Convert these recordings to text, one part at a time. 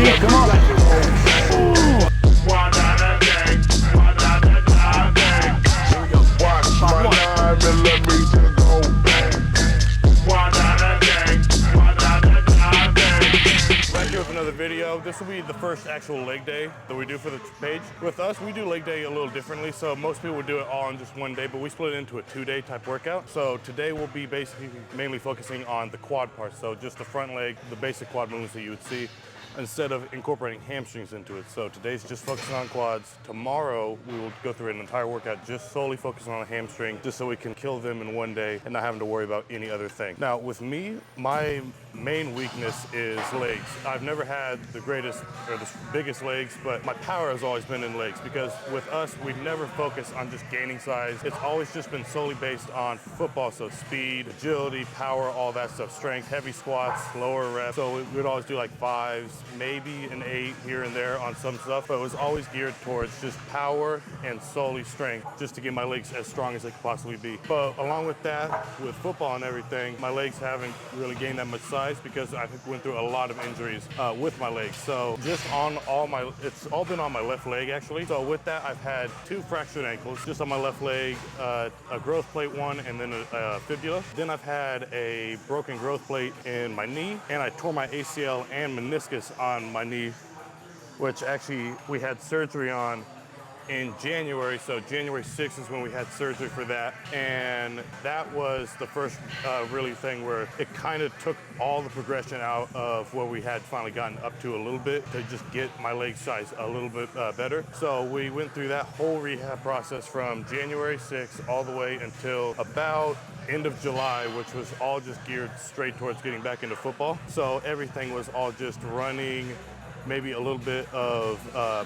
deep, come on. Here we go. Watch my 9mm go bang. Back here with another video. This will be the first actual leg day that we do for the page. With us, we do leg day a little differently. So most people would do it all in just one day, but we split it into a 2-day type workout. So today we'll be basically mainly focusing on the quad part. So just the front leg, the basic quad movements that you would see, instead of incorporating hamstrings into it. So today's just focusing on quads. Tomorrow, we will go through an entire workout just solely focusing on a hamstring, just so we can kill them in one day and not having to worry about any other thing. Now, with me, my main weakness is legs. I've never had the greatest or the biggest legs, but my power has always been in legs, because with us, we never focus on just gaining size. It's always just been solely based on football, so speed, agility, power, all that stuff, strength, heavy squats, lower reps. So we'd always do like 5s, maybe an 8 here and there on some stuff, but it was always geared towards just power and solely strength, just to get my legs as strong as they could possibly be. But along with that, with football and everything, my legs haven't really gained that much size because I went through a lot of injuries with my legs. So just on it's all been on my left leg actually. So with that, I've had 2 fractured ankles just on my left leg, a growth plate one, and then a fibula. Then I've had a broken growth plate in my knee, and I tore my ACL and meniscus on my knee, which actually we had surgery on in January. So January 6th is when we had surgery for that. And that was the first really thing where it kind of took all the progression out of what we had finally gotten up to a little bit, to just get my leg size a little bit better. So we went through that whole rehab process from January 6th all the way until about end of July, which was all just geared straight towards getting back into football. So everything was all just running, maybe a little bit of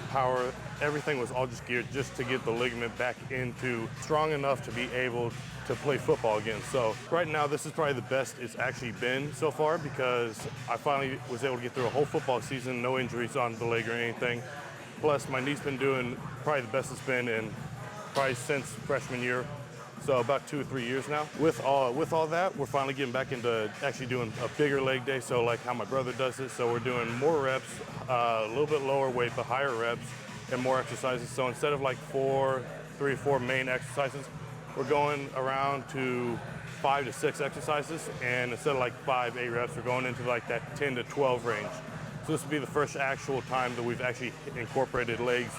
power. Everything was all just geared just to get the ligament back into strong enough to be able to play football again. So right now, this is probably the best it's actually been so far, because I finally was able to get through a whole football season, no injuries on the leg or anything. Plus, my knee's been doing probably the best it's been in probably since freshman year. So about 2 or 3 years now. With all that, we're finally getting back into actually doing a bigger leg day. So like how my brother does it. So we're doing more reps, a little bit lower weight, but higher reps and more exercises. So instead of like 3 or 4 main exercises, we're going around to 5 to 6 exercises. And instead of like 5, 8 reps, we're going into like that 10 to 12 range. So this will be the first actual time that we've actually incorporated legs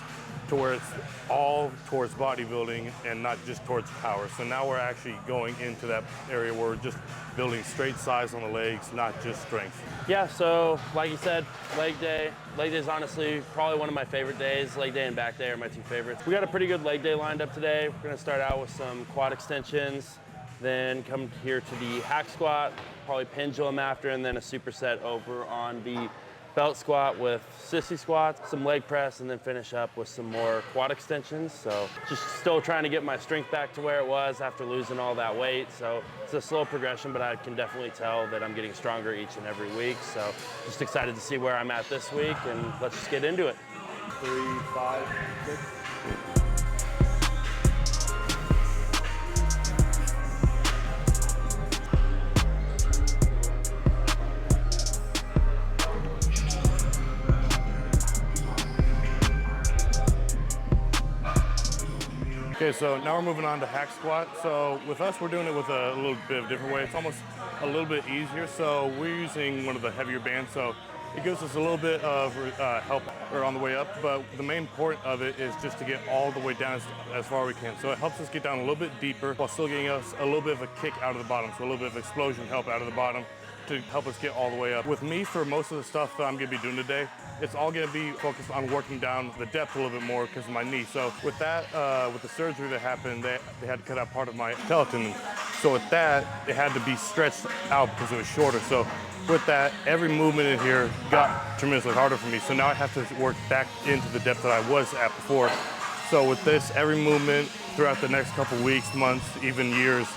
to where it's all towards bodybuilding and not just towards power. So now we're actually going into that area where we're just building straight size on the legs, not just strength. Yeah, so like you said, leg day. Leg day is honestly probably one of my favorite days. Leg day and back day are my 2 favorites. We got a pretty good leg day lined up today. We're gonna start out with some quad extensions, then come here to the hack squat, probably pendulum after, and then a superset over on the belt squat with sissy squats, some leg press, and then finish up with some more quad extensions. So just still trying to get my strength back to where it was after losing all that weight. So it's a slow progression, but I can definitely tell that I'm getting stronger each and every week. So just excited to see where I'm at this week, and let's just get into it. 3, 5, 6. Okay, so now we're moving on to hack squat. So with us, we're doing it with a little bit of a different way. It's almost a little bit easier. So we're using one of the heavier bands. So it gives us a little bit of help or on the way up, but the main point of it is just to get all the way down as far as we can. So it helps us get down a little bit deeper while still getting us a little bit of a kick out of the bottom. So a little bit of explosion help out of the bottom to help us get all the way up. With me, for most of the stuff that I'm gonna be doing today, it's all gonna be focused on working down the depth a little bit more because of my knee. So with that, with the surgery that happened, they had to cut out part of my patella tendon. So with that, it had to be stretched out because it was shorter. So with that, every movement in here got tremendously harder for me. So now I have to work back into the depth that I was at before. So with this, every movement throughout the next couple weeks, months, even years,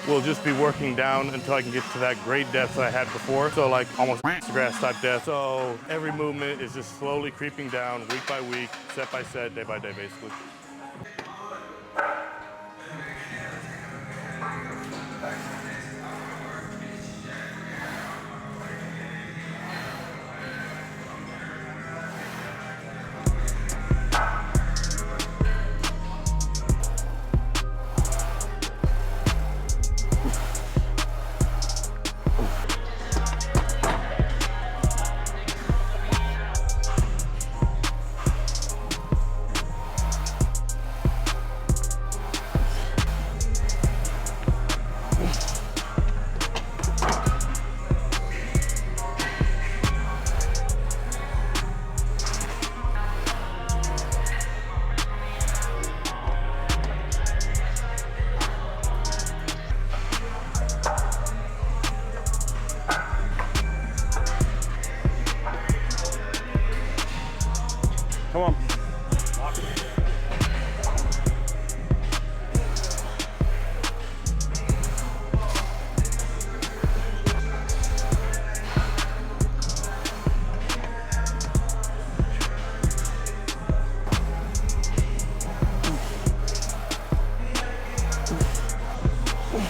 we'll just be working down until I can get to that great depth that I had before. So like almost grass type depth. So every movement is just slowly creeping down week by week, set by set, day by day, basically. Felt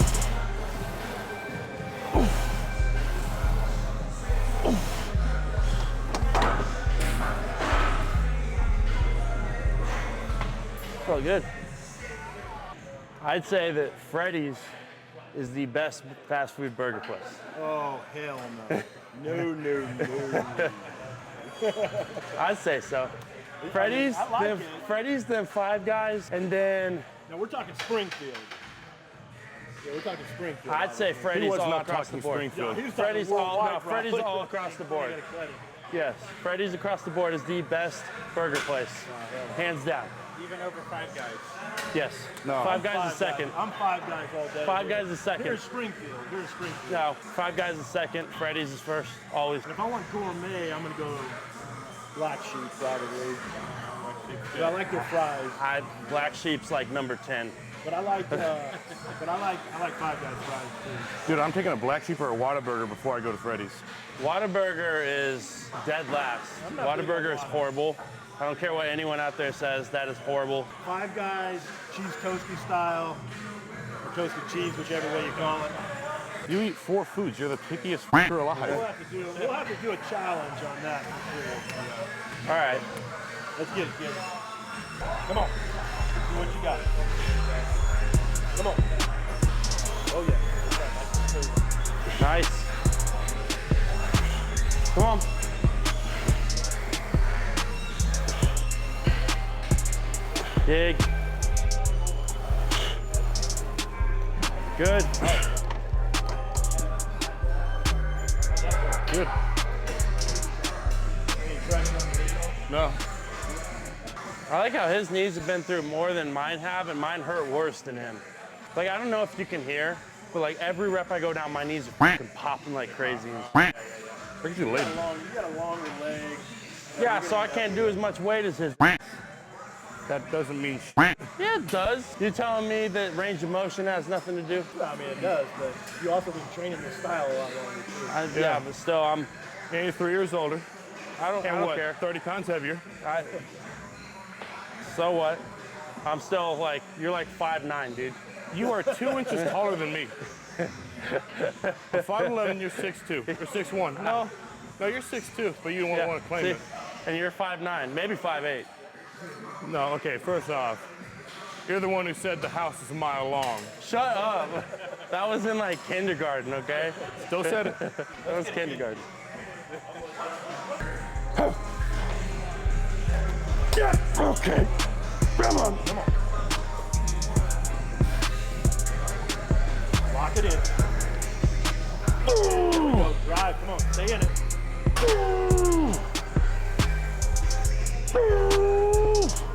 good. I'd say that Freddy's is the best fast food burger place. Oh, hell no. No. I'd say so. Freddy's, I like then it. Freddy's, then Five Guys, and then Now we're talking Springfield. Yeah, we're talking Springfield. I'd say He Freddy's was all not across the talking board. Springfield. He was talking Freddy's all, worldwide, no, bro. Freddy's all across the board. I gotta credit. Yes, Freddy's across the board is the best burger place, hands down. Even over Five Guys. Yes. No. Five Guys is second. I'm Five Guys all day. Five Guys is second. Here's Springfield. Here's Springfield. No, Five Guys is second. Freddy's is first. Always. And if I want gourmet, I'm gonna go Black Sheep probably. But I like their fries. Black Sheep's like number 10. But I like Five Guys fries too. Dude, I'm taking a Black Sheep or a Whataburger before I go to Freddy's. Whataburger is dead last. not big on Whataburger is Whataburger. horrible. I don't care what anyone out there says. That is horrible. Five Guys, cheese toasty style, or toasted cheese, whichever way you call it. You eat 4 foods. You're the pickiest f***er We'll alive. have to do a challenge on that for sure. All right. Let's get it, kid. Come on. See what you got. Come on. Oh yeah. Nice. Come on. Dig. Good. Good. No. I like how his knees have been through more than mine have, and mine hurt worse than him. Like, I don't know if you can hear, but like every rep I go down, my knees are fucking popping like crazy. Look at your leg. You got a longer leg. Yeah, so I can't do as much weight as his. That doesn't mean sh**. Yeah, it does. You telling me that range of motion has nothing to do? I mean, it does, but you also been training this style a lot longer too. Yeah, but still, I'm. And you're 3 years older. I And don't what? care. 30 pounds heavier. So what? I'm still like, you're like 5'9", dude. You are 2 inches taller than me. I'm 5'11", you're 6'2", or 6'1". No, you're 6'2", but you won't want to claim see? it. And you're 5'9", maybe 5'8". No, okay, first off, you're the one who said the house is a mile long. Shut up. That was in like kindergarten, okay? Still said it. That was kindergarten. Yeah, okay. Come on. Come on. Lock it in. Go, drive, come on, stay in it.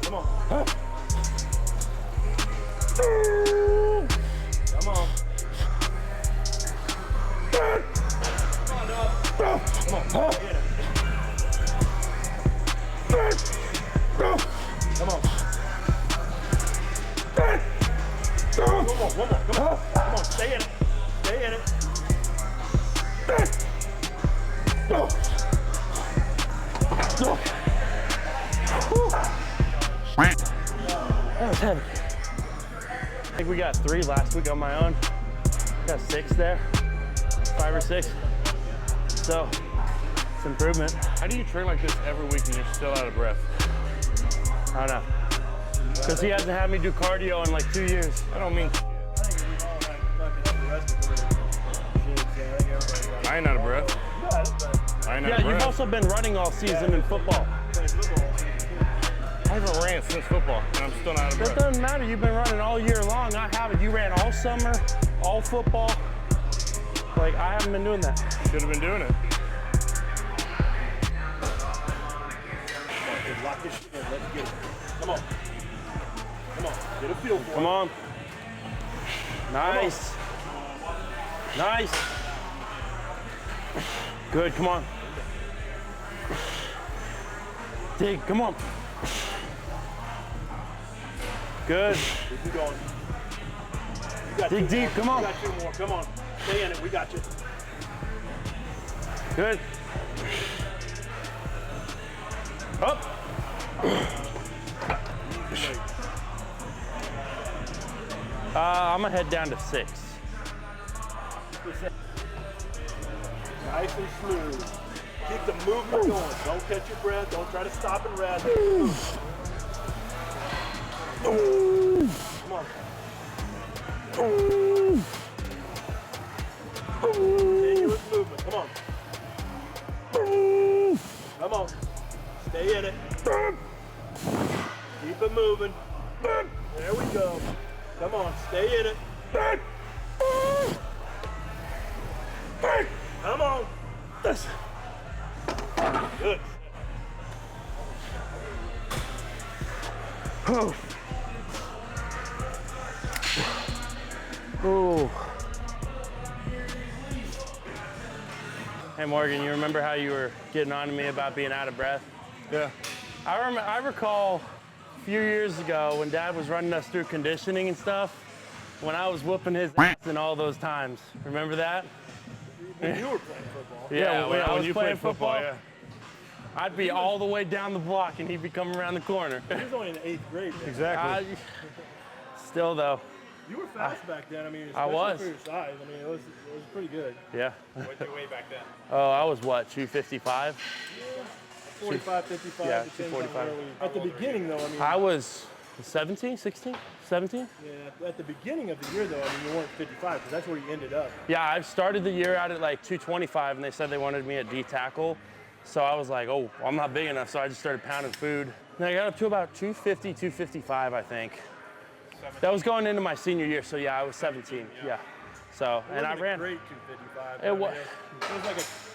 Come on. Come on. Come on, stay in it. Come on. One more. Come on, stay in it. Stay in it. That was heavy. I think we got 3 last week on my own. Got 6 there, 5 or 6. So, it's improvement. How do you train like this every week and you're still out of breath? I don't know. Because he hasn't had me do cardio in like 2 years. I don't mean I ain't out of breath. I ain't out Yeah, of you've breath. also been running all season in football. I haven't ran since football, and I'm still not out of That breath. doesn't matter. You've been running all year long. I haven't. You ran all summer, all football. Like, I haven't been doing that. Should have been doing it. Lock this shit in. Let's get it. Come on. Come on. Get a feel for it. Come on. Nice. Nice. Good, come on. Dig, come on. Good. Keep going. You got Dig 2 deep, more. come on. You got 2 more. Come on. Stay in it. We got you. Good. Up. I'm gonna head down to 6. 100%. Nice and smooth. Keep the movement going. Don't catch your breath. Don't try to stop and rest. Come on. Continuous movement. Come on. Come on. Stay in it. Keep it moving. There we go. Come on. Stay in it. Come on. Good. Oh. Oh. Hey Morgan, you remember how you were getting on to me about being out of breath? Yeah. I recall a few years ago when Dad was running us through conditioning and stuff, when I was whooping his ass in all those times. Remember that? When you were playing football. Yeah, when I was you playing played football, yeah. I'd be all the way down the block and he'd be coming around the corner. He was only in the 8th grade. Man. Exactly. Still though. You were fast back then. I mean, I especially was. for your size. I mean, it was pretty good. Yeah. What'd you weigh back then? Oh, I was what, 255? 45, 55. Yeah, depends on 245. where we- At the beginning, though, I mean. I was 17, 16, 17? Yeah, at the beginning of the year, though, I mean, you weren't 55, because that's where you ended up. Yeah, I started the year out at like 225 and they said they wanted me at D tackle. So I was like, oh, I'm not big enough. So I just started pounding food. And I got up to about 250, 255, I think. That was going into my senior year. So yeah, I was 17. Yeah. So, and I ran. Great 255. It was.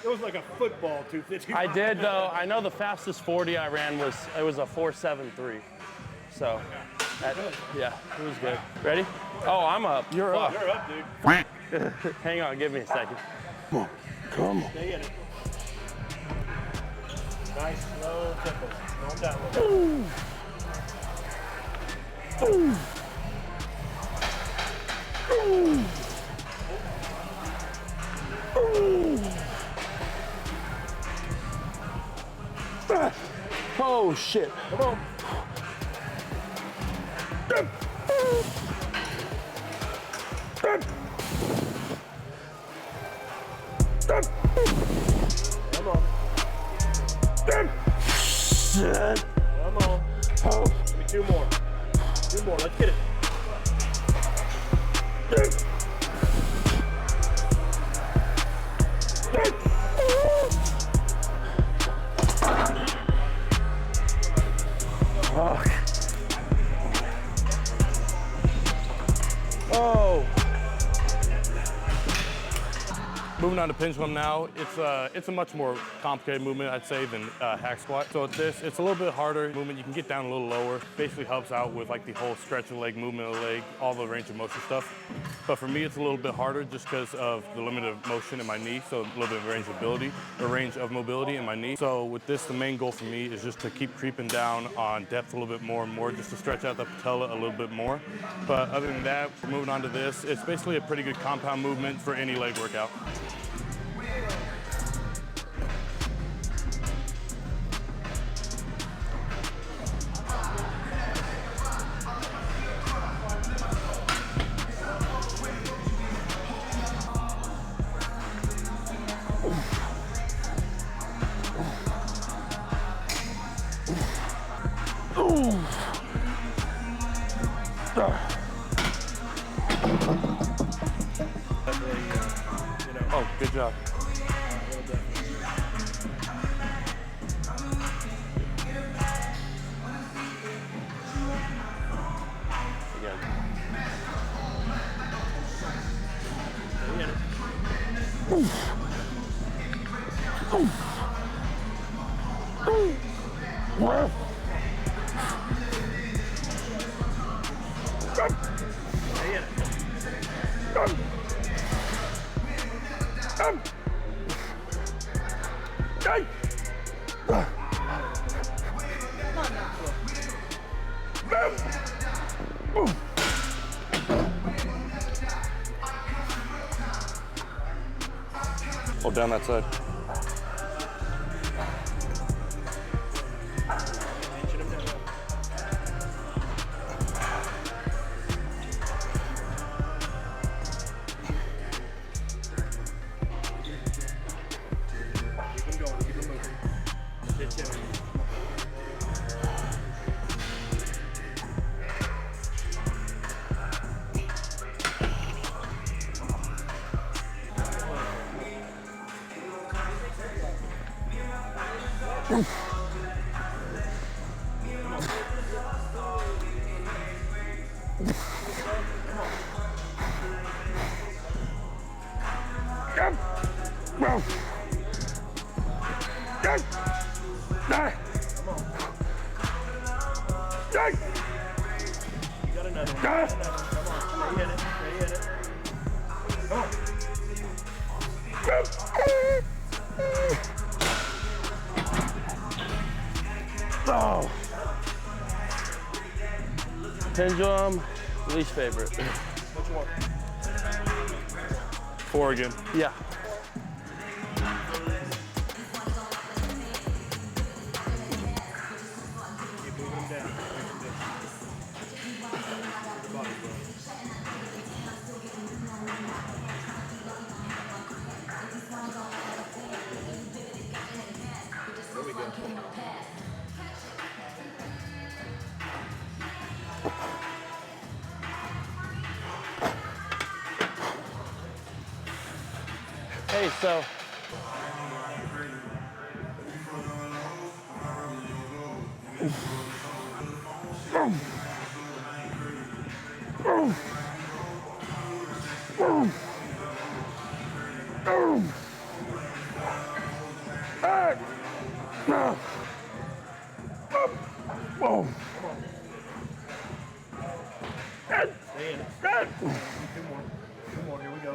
It was like a football 255. I did though. I know the fastest 40 I ran was a 4.73. So, yeah, it was good. Ready? Oh, I'm up. You're up. You're up, dude. Hang on, give me a second. Come on. Stay in it. Nice, slow tempo. Calm down a little bit. Oh shit. Come on. Come on. Shit. Come on. Oh. Give me 2 more. 2 more. Let's get it. Oh. Moving on to pendulum now, it's a much more complicated movement, I'd say, than hack squat. So it's a little bit harder movement. You can get down a little lower. Basically helps out with like the whole stretch of leg, movement of the leg, all the range of motion stuff. But for me, it's a little bit harder just because of the limited motion in my knee. So a little bit of range of mobility in my knee. So with this, the main goal for me is just to keep creeping down on depth a little bit more and more, just to stretch out the patella a little bit more. But other than that, we're moving on to this. It's basically a pretty good compound movement for any leg workout. Oh, good job. Again. Hold down that side. You got another one. Come on. Stay in it. Stay in it. Come on. Oh. Pendulum, least favorite. What you want? 4 again. Yeah. Keep moving them down. Body, bro. There we go. Hey, so. Stay in it. 2 more. 2 more. Here we go.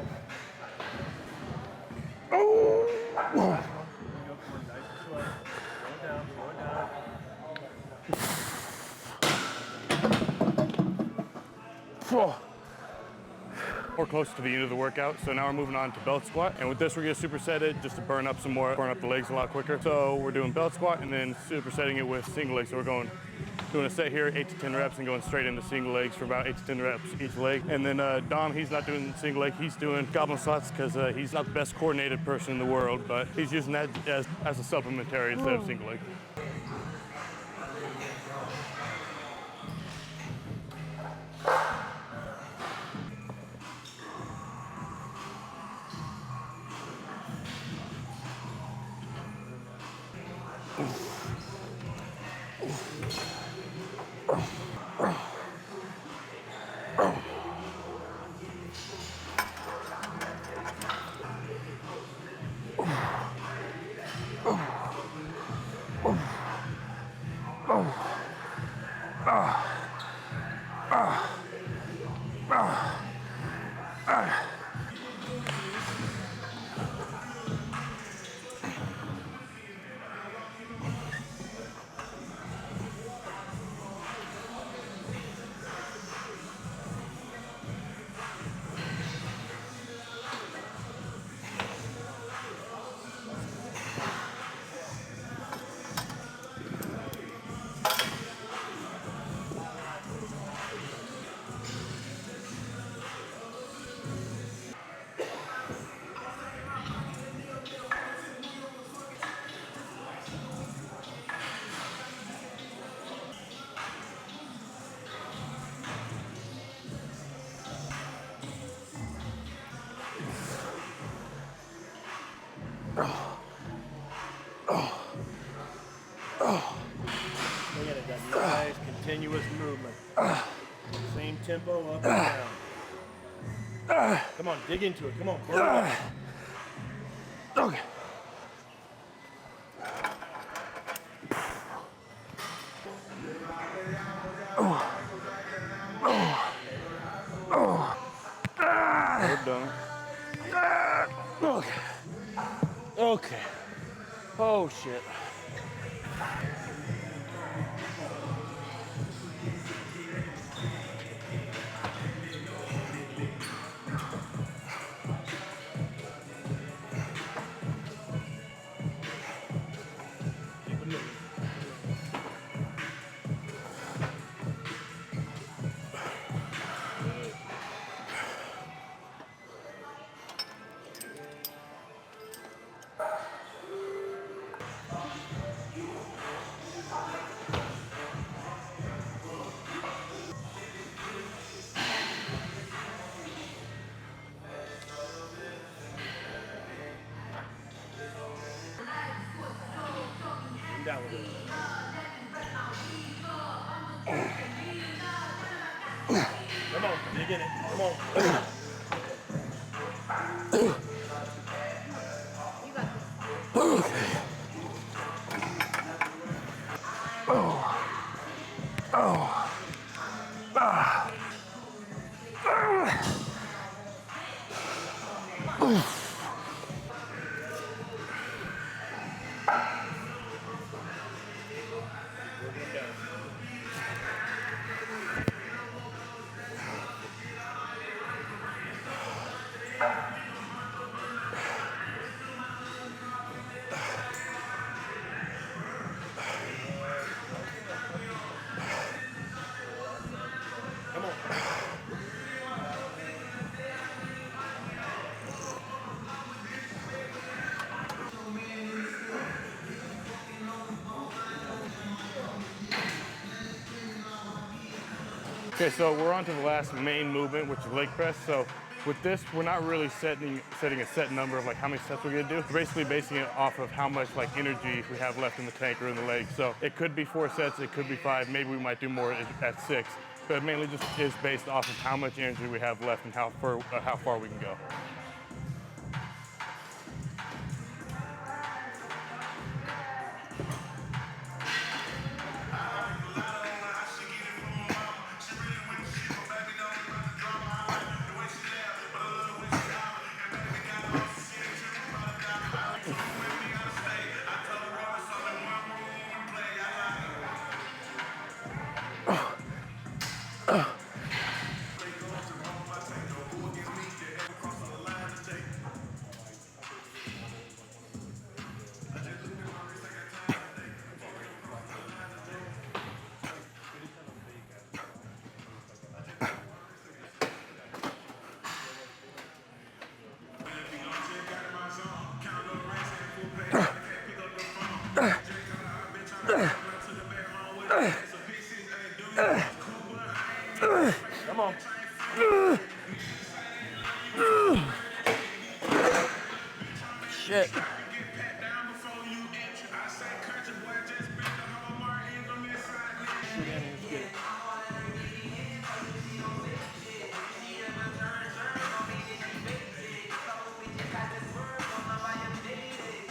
Last one. Here we go. Come on, nice and slow. Slow it down. Slow it down. We're close to the end of the workout, so now we're moving on to belt squat. And with this, we're gonna superset it just to burn up some more, burn up the legs a lot quicker. So we're doing belt squat and then supersetting it with single legs. So we're doing a set here, 8 to 10 reps, and going straight into single legs for about 8 to 10 reps each leg. And then Dom, he's not doing single leg, he's doing goblet squats because he's not the best coordinated person in the world, but he's using that as a supplementary instead of single leg. Look at it, that nice continuous movement. Same tempo up and down. Come on, dig into it. Come on, burn it up. Okay. We're done. Okay. Okay. Oh, shit. down a little bit. Come on, dig in it. Come on. Come on. Okay, so we're on to the last main movement, which is leg press. So with this, we're not really setting a set number of like how many sets we're gonna do. We're basically basing it off of how much like energy we have left in the tank or in the legs. So it could be 4 sets, it could be 5, maybe we might do more at 6. But it mainly just is based off of how much energy we have left and how far we can go. Come on. Shit.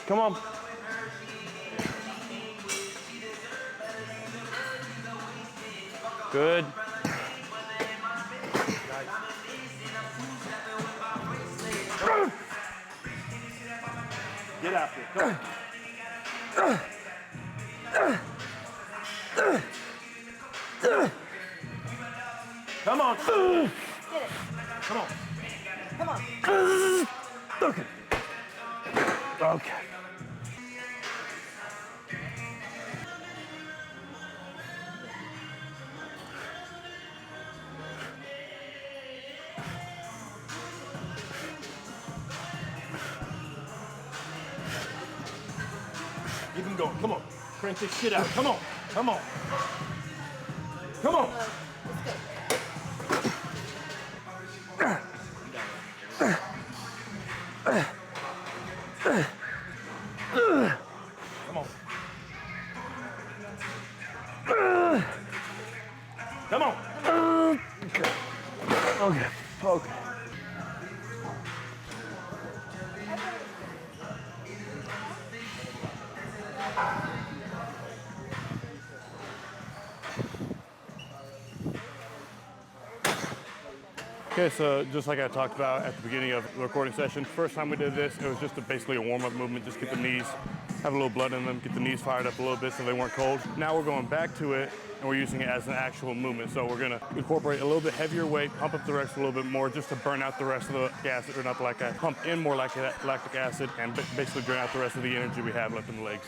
Come on. Good. Get after it. Come on. Come on. Get it. Come on. Come on. Okay. Okay. Keep him going. Come on. Crank this shit out. Come on. Come on. Come on. Let's go. Come on. Come on. Okay. Okay. Okay, so just like I talked about at the beginning of the recording session, first time we did this, it was just basically a warm-up movement, just get the knees, have a little blood in them, get the knees fired up a little bit so they weren't cold. Now we're going back to it, and we're using it as an actual movement. So we're gonna incorporate a little bit heavier weight, pump up the rest a little bit more, just to burn out the rest of the gas, or not like that, pump in more lactic acid, and basically drain out the rest of the energy we have left in the legs.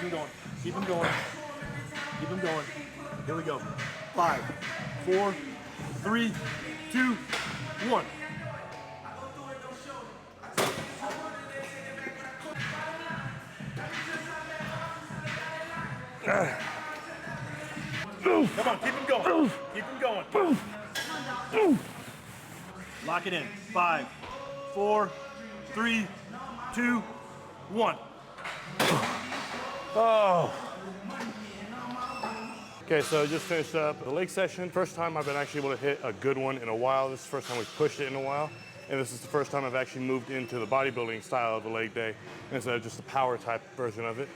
him going. Keep him going. Keep him going. Here we go. 5, 4, 3, 2, 1. Come on, keep him going. Keep him going. Lock it in. 5, 4, 3, 2, 1. Oh. Okay, so I just finished up the leg session. First time I've been actually able to hit a good one in a while. This is the first time we've pushed it in a while. And this is the first time I've actually moved into the bodybuilding style of the leg day instead of just the power type version of it.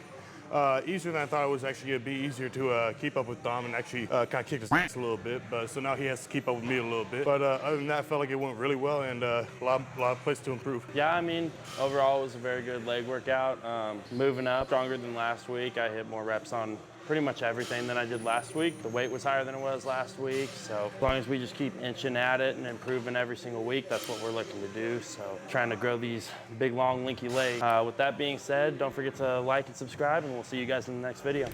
Easier than I thought it was actually gonna be. Easier to keep up with Dom and actually kind of kick his ass a little bit. But so now he has to keep up with me a little bit. But other than that, I felt like it went really well and a lot of place to improve. Yeah, I mean, overall it was a very good leg workout. Moving up, stronger than last week. I hit more reps on pretty much everything than I did last week. The weight was higher than it was last week, so as long as we just keep inching at it and improving every single week, that's what we're looking to do. So trying to grow these big, long, linky legs. With that being said, don't forget to like and subscribe, and we'll see you guys in the next video.